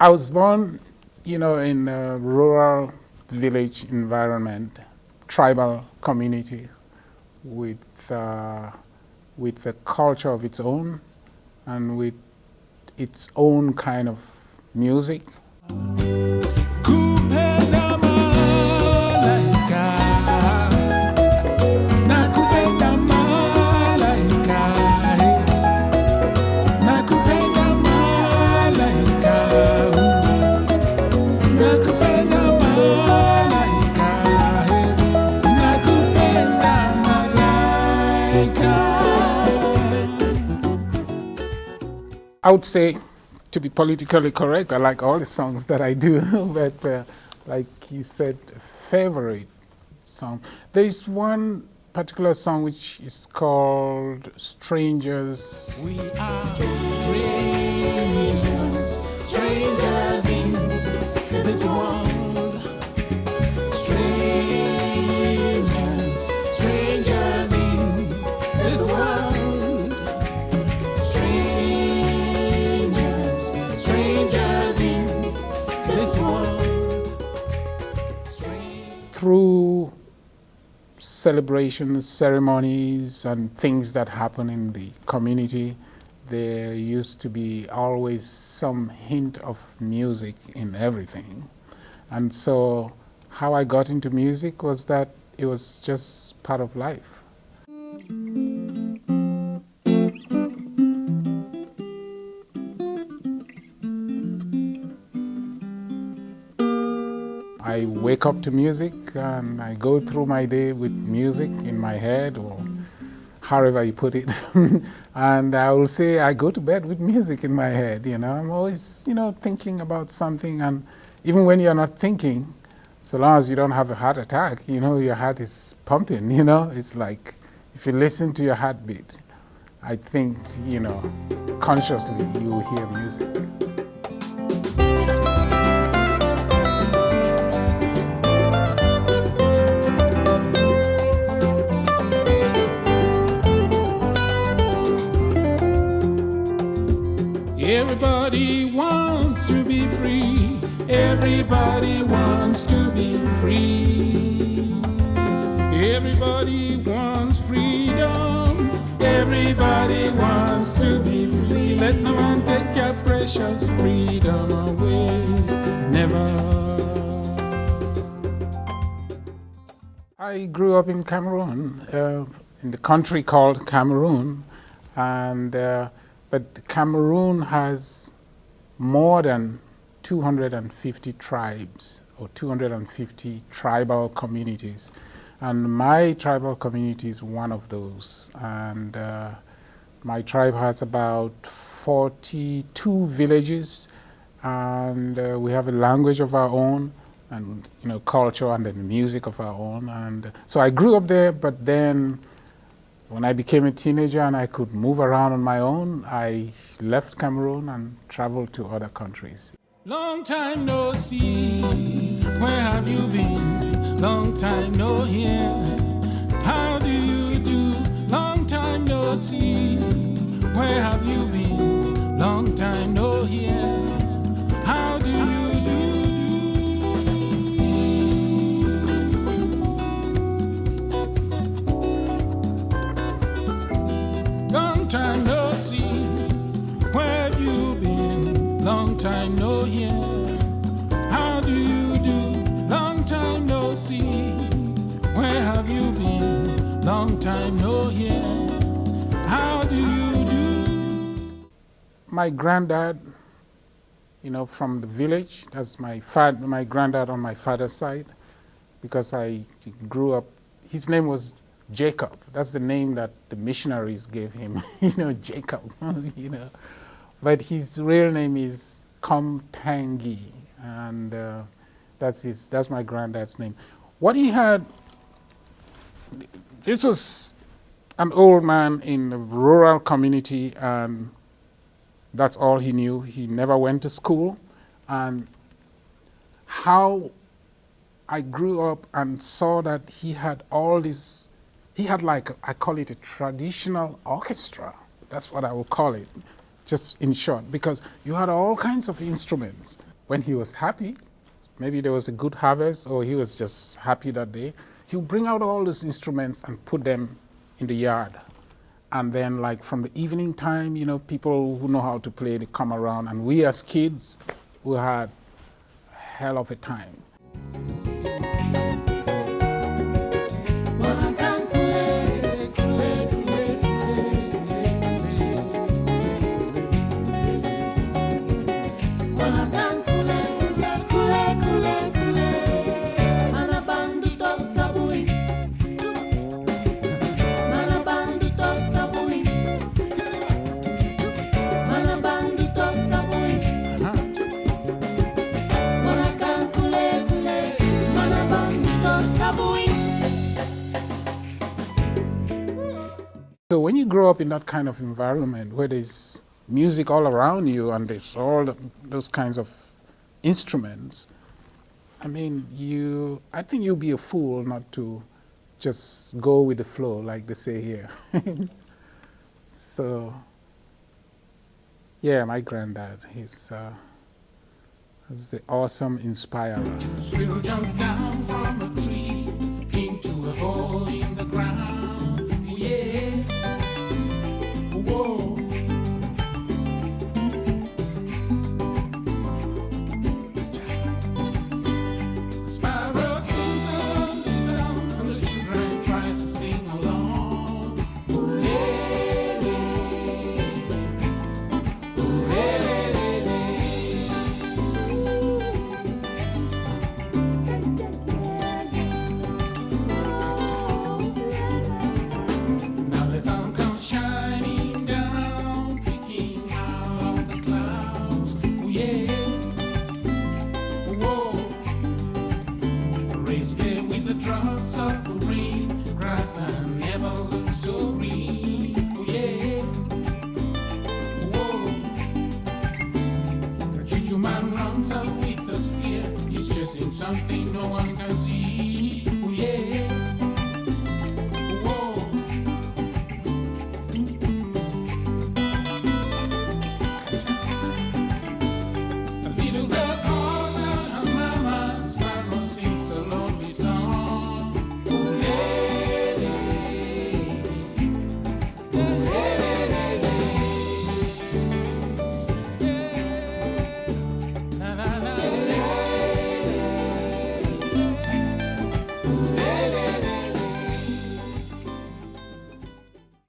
I was born, in a rural village environment, tribal community with a culture of its own and with its own kind of music. I would say, to be politically correct, I like all the songs that I do, but like you said, favorite song. There is one particular song which is called Strangers. We are strangers, strangers in this world. Strangers, strangers in this world. Strangers in this world. Through celebrations, ceremonies, and things that happen in the community, there used to be always some hint of music in everything. And so how I got into music was that it was just part of life. I wake up to music and I go through my day with music in my head, or however you put it. And I will say I go to bed with music in my head, I'm always, thinking about something. And even when you're not thinking, so long as you don't have a heart attack, your heart is pumping, It's like if you listen to your heartbeat, I think, consciously you will hear music. Everybody wants to be free. Everybody wants to be free. Everybody wants freedom. Everybody wants to be free. Let no one take your precious freedom away. Never. I grew up in Cameroon, in the country called Cameroon, and but Cameroon has more than 250 tribes or 250 tribal communities. And my tribal community is one of those. And my tribe has about 42 villages, and we have a language of our own, and culture and then music of our own. And so I grew up there, but then when I became a teenager and I could move around on my own, I left Cameroon and traveled to other countries. Long time no see, where have you been? Long time no hear, how do you do? Long time no see, where have you been? Long time no hear, how do you do? Long time no see, where have you been? Long time no hear, how do you do? Long time no see, where have you been? Long time no hear, how do you do? My granddad, from the village, that's my granddad on my father's side, because I grew up, his name was Jacob. That's the name that the missionaries gave him, Jacob, But his real name is Komtangi, and that's my granddad's name. What he had, this was an old man in a rural community, and that's all he knew. He never went to school. And how I grew up and saw that he had all this, he had like, I call it a traditional orchestra. That's what I would call it, just in short, because you had all kinds of instruments. when he was happy, maybe there was a good harvest or he was just happy that day, he would bring out all those instruments and put them in the yard. And then like from the evening time, you know, people who know how to play, they come around, and we as kids, we had a hell of a time. So when you grow up in that kind of environment where there's music all around you and there's all those kinds of instruments, I mean, I think you'll be a fool not to just go with the flow, like they say here. So, yeah, my granddad, he's the awesome inspirer. Squirrel jumps down from a tree into a hole in the ground. Yeah. Whoa. Sparrow sings a lovely song, and the children try to sing along. Ooh-lay-lay. Ooh-lay-lay-lay-lay. Now the sun comes shining down, peeking out of the clouds. Oh yeah, whoa. Raised bed with the drops of the rain, grass that never looked so green. Oh yeah, whoa. The juju man runs out with the spear, he's chasing something no one can see. Oh yeah.